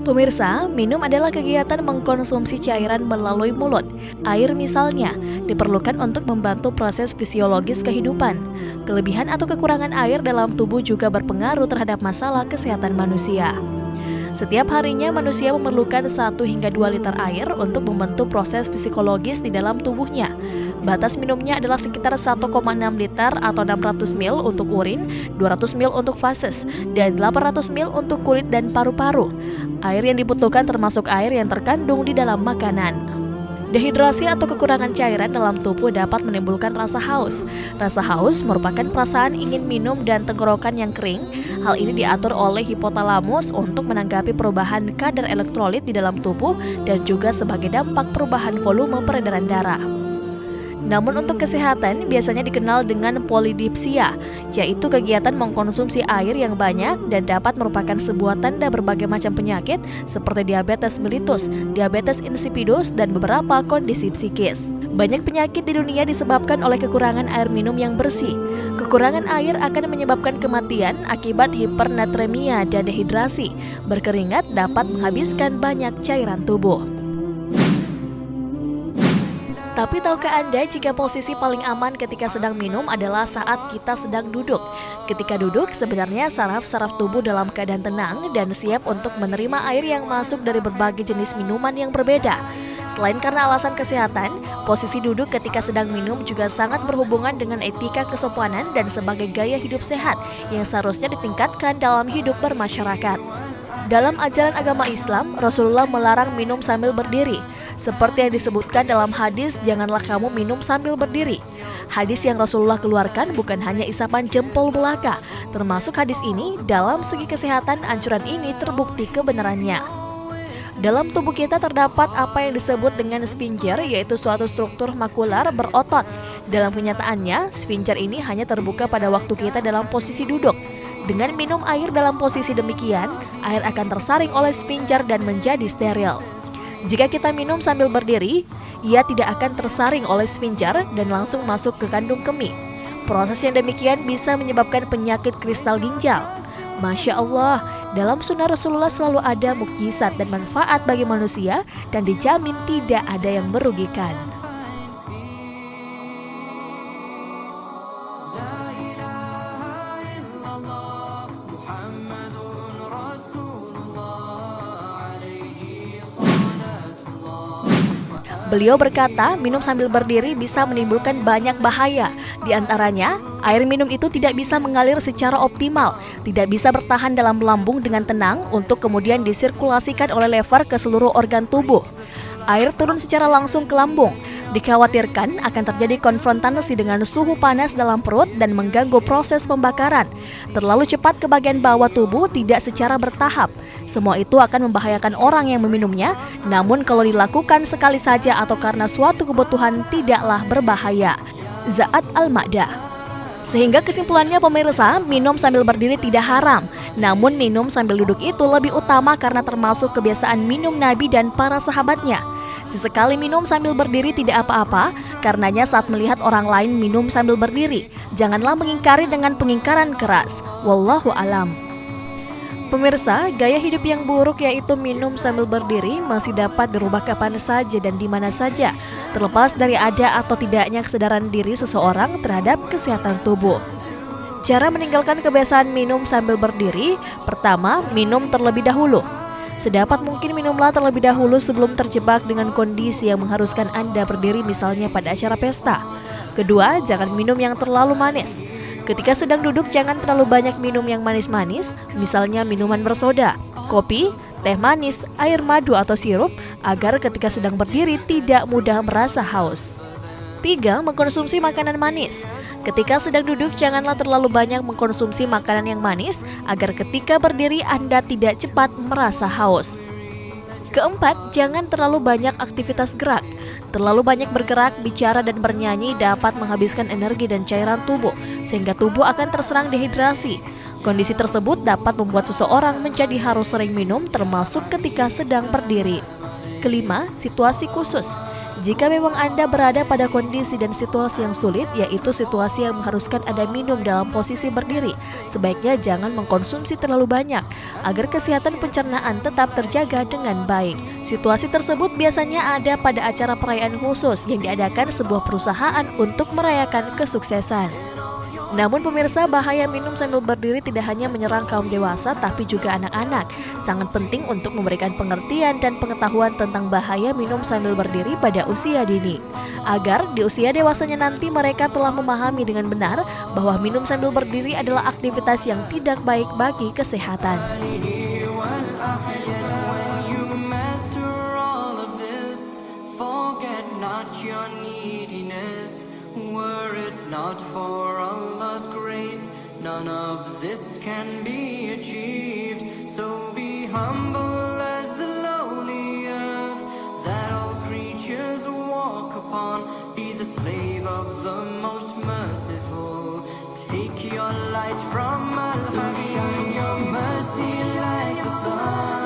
Pemirsa, minum adalah kegiatan mengkonsumsi cairan melalui mulut. Air misalnya, diperlukan untuk membantu proses fisiologis kehidupan. Kelebihan atau kekurangan air dalam tubuh juga berpengaruh terhadap masalah kesehatan manusia. Setiap harinya manusia memerlukan 1 hingga 2 liter air untuk membentuk proses psikologis di dalam tubuhnya. Batas minumnya adalah sekitar 1,6 liter atau 600 ml untuk urin, 200 ml untuk fases, dan 800 ml untuk kulit dan paru-paru. Air yang dibutuhkan termasuk air yang terkandung di dalam makanan. Dehidrasi atau kekurangan cairan dalam tubuh dapat menimbulkan rasa haus. Rasa haus merupakan perasaan ingin minum dan tenggorokan yang kering. Hal ini diatur oleh hipotalamus untuk menanggapi perubahan kadar elektrolit di dalam tubuh dan juga sebagai dampak perubahan volume peredaran darah. Namun untuk kesehatan biasanya dikenal dengan polidipsia, yaitu kegiatan mengkonsumsi air yang banyak dan dapat merupakan sebuah tanda berbagai macam penyakit seperti diabetes mellitus, diabetes insipidus, dan beberapa kondisi psikis. Banyak penyakit di dunia disebabkan oleh kekurangan air minum yang bersih. Kekurangan air akan menyebabkan kematian akibat hipernatremia dan dehidrasi. Berkeringat dapat menghabiskan banyak cairan tubuh. Tapi tahukah Anda jika posisi paling aman ketika sedang minum adalah saat kita sedang duduk? Ketika duduk, sebenarnya saraf-saraf tubuh dalam keadaan tenang dan siap untuk menerima air yang masuk dari berbagai jenis minuman yang berbeda. Selain karena alasan kesehatan, posisi duduk ketika sedang minum juga sangat berhubungan dengan etika kesopanan dan sebagai gaya hidup sehat yang seharusnya ditingkatkan dalam hidup bermasyarakat. Dalam ajaran agama Islam, Rasulullah melarang minum sambil berdiri. Seperti yang disebutkan dalam hadis, janganlah kamu minum sambil berdiri. Hadis yang Rasulullah keluarkan bukan hanya isapan jempol belaka. Termasuk hadis ini, dalam segi kesehatan anjuran ini terbukti kebenarannya. Dalam tubuh kita terdapat apa yang disebut dengan sphincter, yaitu suatu struktur makular berotot. Dalam kenyataannya, sphincter ini hanya terbuka pada waktu kita dalam posisi duduk. Dengan minum air dalam posisi demikian, air akan tersaring oleh sphincter dan menjadi steril. Jika kita minum sambil berdiri, ia tidak akan tersaring oleh sphincter dan langsung masuk ke kandung kemih. Proses yang demikian bisa menyebabkan penyakit kristal ginjal. Masya Allah, dalam sunnah Rasulullah selalu ada mukjizat dan manfaat bagi manusia dan dijamin tidak ada yang merugikan. Beliau berkata, minum sambil berdiri bisa menimbulkan banyak bahaya. Di antaranya, air minum itu tidak bisa mengalir secara optimal, tidak bisa bertahan dalam lambung dengan tenang untuk kemudian disirkulasikan oleh lever ke seluruh organ tubuh. Air turun secara langsung ke lambung. Dikhawatirkan akan terjadi konfrontasi dengan suhu panas dalam perut dan mengganggu proses pembakaran. Terlalu cepat ke bagian bawah tubuh tidak secara bertahap. Semua itu akan membahayakan orang yang meminumnya, namun kalau dilakukan sekali saja atau karena suatu kebutuhan tidaklah berbahaya. Za'at Al-Ma'dah. Sehingga kesimpulannya pemirsa, minum sambil berdiri tidak haram. Namun minum sambil duduk itu lebih utama karena termasuk kebiasaan minum Nabi dan para sahabatnya. Sesekali minum sambil berdiri tidak apa-apa, karenanya saat melihat orang lain minum sambil berdiri, janganlah mengingkari dengan pengingkaran keras. Wallahu alam. Pemirsa, gaya hidup yang buruk yaitu minum sambil berdiri masih dapat dirubah kapan saja dan di mana saja, terlepas dari ada atau tidaknya kesadaran diri seseorang terhadap kesehatan tubuh. Cara meninggalkan kebiasaan minum sambil berdiri, pertama, minum terlebih dahulu. Sedapat mungkin minumlah terlebih dahulu sebelum terjebak dengan kondisi yang mengharuskan Anda berdiri misalnya pada acara pesta. Kedua, jangan minum yang terlalu manis. Ketika sedang duduk jangan terlalu banyak minum yang manis-manis, misalnya minuman bersoda, kopi, teh manis, air madu atau sirup, agar ketika sedang berdiri tidak mudah merasa haus. 3. Mengkonsumsi makanan manis. Ketika sedang duduk, janganlah terlalu banyak mengkonsumsi makanan yang manis, agar ketika berdiri Anda tidak cepat merasa haus. Keempat, jangan terlalu banyak aktivitas gerak. Terlalu banyak bergerak, bicara, dan bernyanyi dapat menghabiskan energi dan cairan tubuh, sehingga tubuh akan terserang dehidrasi. Kondisi tersebut dapat membuat seseorang menjadi harus sering minum, termasuk ketika sedang berdiri. Kelima, situasi khusus. Jika memang Anda berada pada kondisi dan situasi yang sulit, yaitu situasi yang mengharuskan Anda minum dalam posisi berdiri, sebaiknya jangan mengkonsumsi terlalu banyak, agar kesehatan pencernaan tetap terjaga dengan baik. Situasi tersebut biasanya ada pada acara perayaan khusus yang diadakan sebuah perusahaan untuk merayakan kesuksesan. Namun pemirsa, bahaya minum sambil berdiri tidak hanya menyerang kaum dewasa tapi juga anak-anak. Sangat penting untuk memberikan pengertian dan pengetahuan tentang bahaya minum sambil berdiri pada usia dini. Agar di usia dewasanya nanti mereka telah memahami dengan benar bahwa minum sambil berdiri adalah aktivitas yang tidak baik bagi kesehatan. Were it not for Allah's grace, none of this can be achieved. So be humble as the lowly earth that all creatures walk upon. Be the slave of the most merciful. Take your light from Allah, so shine your mercy like the sun.